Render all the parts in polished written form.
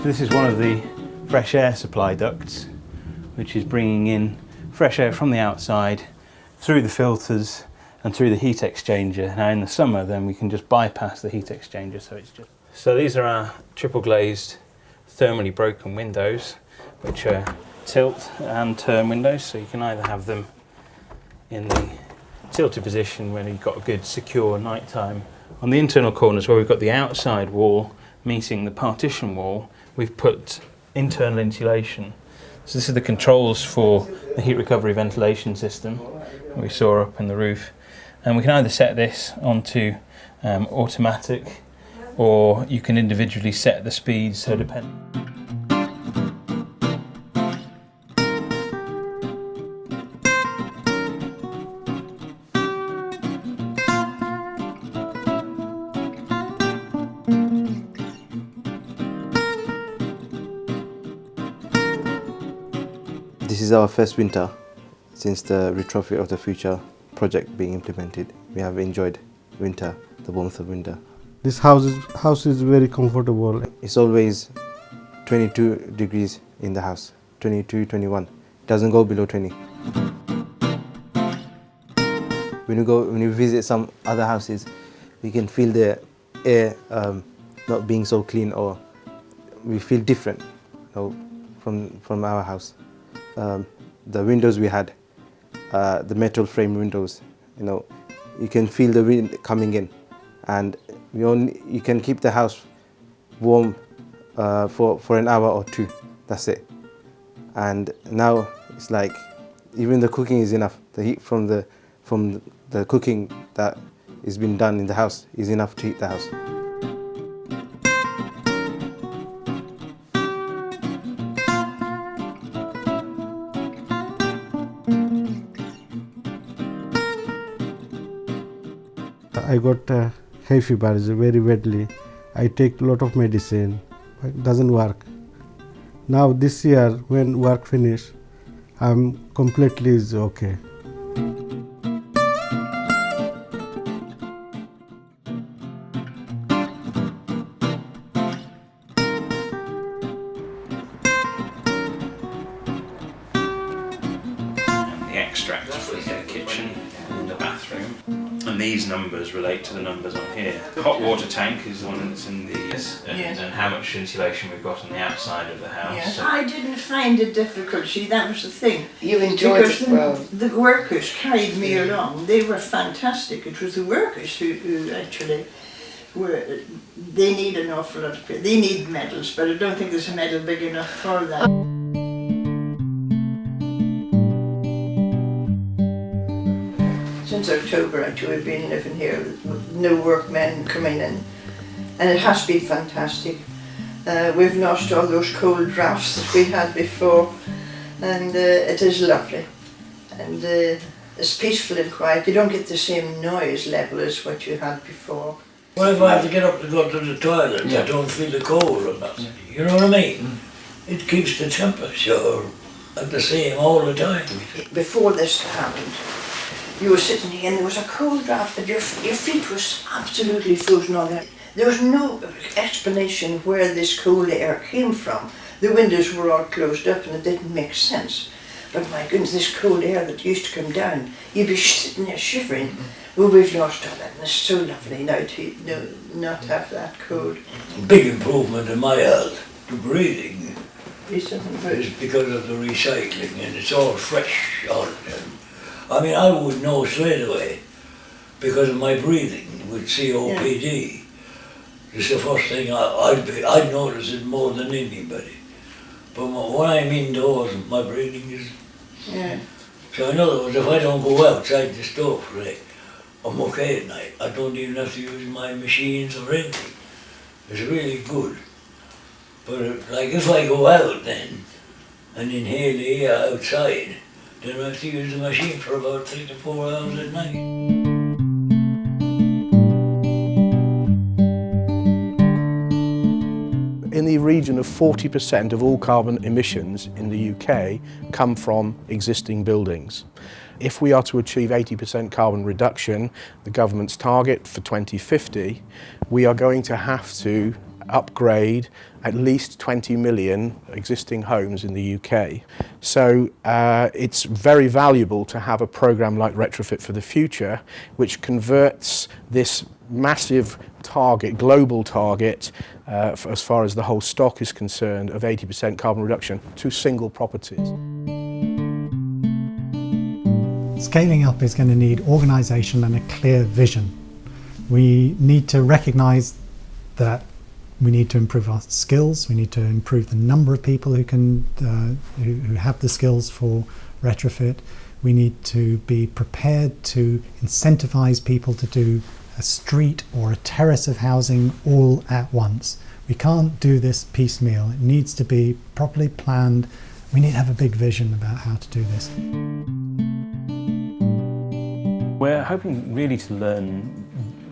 So this is one of the fresh air supply ducts, which is bringing in fresh air from the outside through the filters and through the heat exchanger. Now in the summer then we can just bypass the heat exchanger, so these are our triple glazed thermally broken windows, which are tilt and turn windows, so you can either have them in the tilted position when you've got a good secure nighttime. On the internal corners where we've got the outside wall meeting the partition wall, we've put internal insulation. So this is the controls for the heat recovery ventilation system we saw up in the roof, and we can either set this onto automatic, or you can individually set the speeds, so depending. This is our first winter since the Retrofit of the Future project being implemented. We have enjoyed winter, the warmth of winter. This house is very comfortable. It's always 22 degrees in the house, 22, 21. It doesn't go below 20. When you visit some other houses, we can feel the air not being so clean, or we feel different, from our house. The windows we had, the metal frame windows, you can feel the wind coming in, and you can keep the house warm for an hour or two. That's it. And now it's like even the cooking is enough. The heat from the cooking that is being done in the house is enough to heat the house. I got hay fever very badly. I take a lot of medicine, but it doesn't work. Now this year, when work finish, I'm completely okay. The extract for the kitchen and the bathroom. And these numbers relate to the numbers on here. The hot water tank is the one that's in these, and how much insulation we've got on the outside of the house. Yes. So I didn't find it difficult, see, that was the thing. You enjoyed because it well. The workers carried me along. They were fantastic. It was the workers who actually were, they need an awful lot of, they need medals, but I don't think there's a medal big enough for that. Since October actually we've been living here with no workmen coming in, and it has been fantastic. We've lost all those cold drafts that we had before, and it is lovely, and it's peaceful and quiet. You don't get the same noise level as what you had before. Well, if I have to get up to go to the toilet, I don't feel the cold or nothing. You know what I mean? It keeps the temperature at the same all the time. Before this happened, you were sitting here and there was a cold draft that your feet was absolutely frozen on there. There was no explanation where this cold air came from. The windows were all closed up and it didn't make sense. But my goodness, this cold air that used to come down, you'd be sitting there shivering. Well, we've lost all that, and it's so lovely now to not have that cold. Big improvement in my health, the breathing, Is because of the recycling, and it's all fresh. I mean, I would know straight away because of my breathing with COPD. Yeah. It's the first thing I'd notice it more than anybody. But when I'm indoors, my breathing is. Yeah. So in other words, if I don't go outside the stove, I'm okay at night. I don't even have to use my machines or anything. It's really good. But like if I go out then and inhale the air outside, then I have to use the machine for about 3 to 4 hours at night. In the region of 40% of all carbon emissions in the UK come from existing buildings. If we are to achieve 80% carbon reduction, the government's target for 2050, we are going to have to upgrade at least 20 million existing homes in the UK. So it's very valuable to have a programme like Retrofit for the Future, which converts this massive target, global target, as far as the whole stock is concerned, of 80% carbon reduction to single properties. Scaling up is going to need organisation and a clear vision. We need to recognise that we need to improve our skills, we need to improve the number of people who can who have the skills for retrofit. We need to be prepared to incentivise people to do a street or a terrace of housing all at once. We can't do this piecemeal. It needs to be properly planned. We need to have a big vision about how to do this. We're hoping really to learn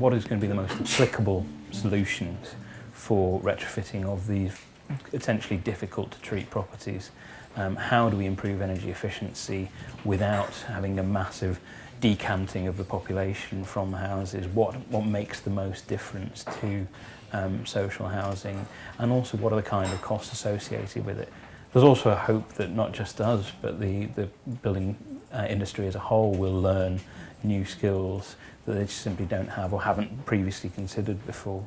what is going to be the most applicable solutions for retrofitting of these potentially difficult to treat properties. How do we improve energy efficiency without having a massive decanting of the population from houses? What makes the most difference to social housing, and also what are the kind of costs associated with it? There's also a hope that not just us, but the building industry as a whole will learn new skills that they just simply don't have or haven't previously considered before.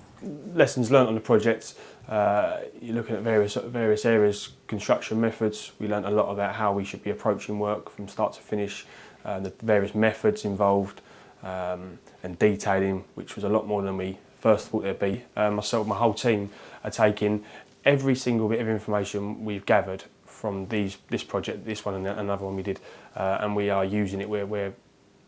Lessons learnt on the project, you're looking at various areas, construction methods. We learnt a lot about how we should be approaching work from start to finish, the various methods involved, and detailing, which was a lot more than we first thought there'd be. Myself and my whole team are taking every single bit of information we've gathered from this project, this one and another one we did, and we are using it. We're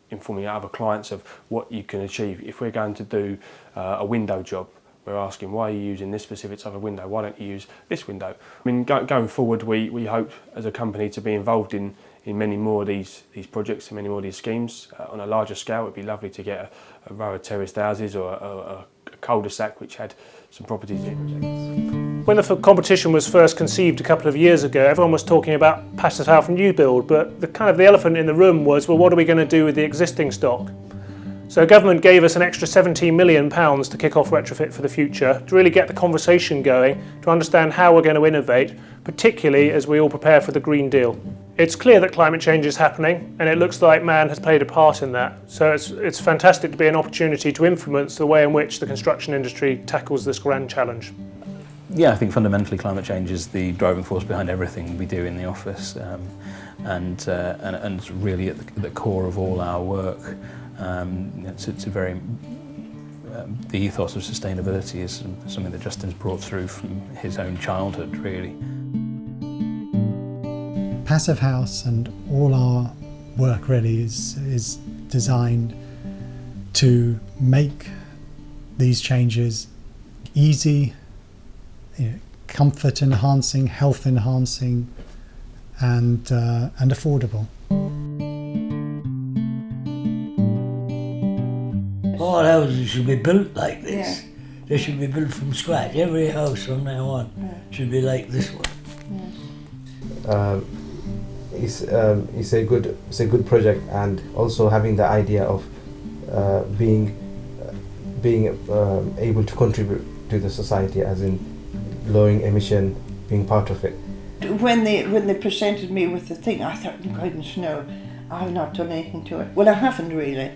informing other clients of what you can achieve. If we're going to do a window job, we're asking, why are you using this specific type of window? Why don't you use this window? I mean, going forward, we hope as a company to be involved in many more of these projects and many more of these schemes. On a larger scale, it'd be lovely to get a row of terraced houses or a cul-de-sac which had some properties in it. When the competition was first conceived a couple of years ago, everyone was talking about passive house new build, but the elephant in the room was, well, what are we going to do with the existing stock? So government gave us an extra £17 million to kick off Retrofit for the Future, to really get the conversation going, to understand how we're going to innovate, particularly as we all prepare for the Green Deal. It's clear that climate change is happening, and it looks like man has played a part in that. So it's fantastic to be an opportunity to influence the way in which the construction industry tackles this grand challenge. Yeah, I think fundamentally climate change is the driving force behind everything we do in the office, and it's really at the core of all our work. It's a very the ethos of sustainability is something that Justin's brought through from his own childhood, really. Passive House and all our work really is designed to make these changes easy, comfort enhancing, health enhancing, and affordable. All houses should be built like this. Yeah. They should be built from scratch. Every house from now on should be like this one. It's a good project, and also having the idea of being able to contribute to the society, as in lowering emission, being part of it. When they presented me with the thing, I thought, goodness no, I've not done anything to it. Well, I haven't really,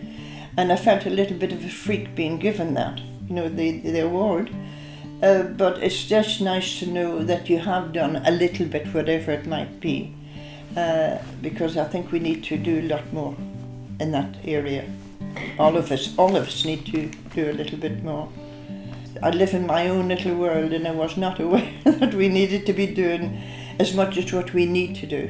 and I felt a little bit of a freak being given that, the award. But it's just nice to know that you have done a little bit, whatever it might be, because I think we need to do a lot more in that area. All of us need to do a little bit more. I live in my own little world, and I was not aware that we needed to be doing as much as what we need to do.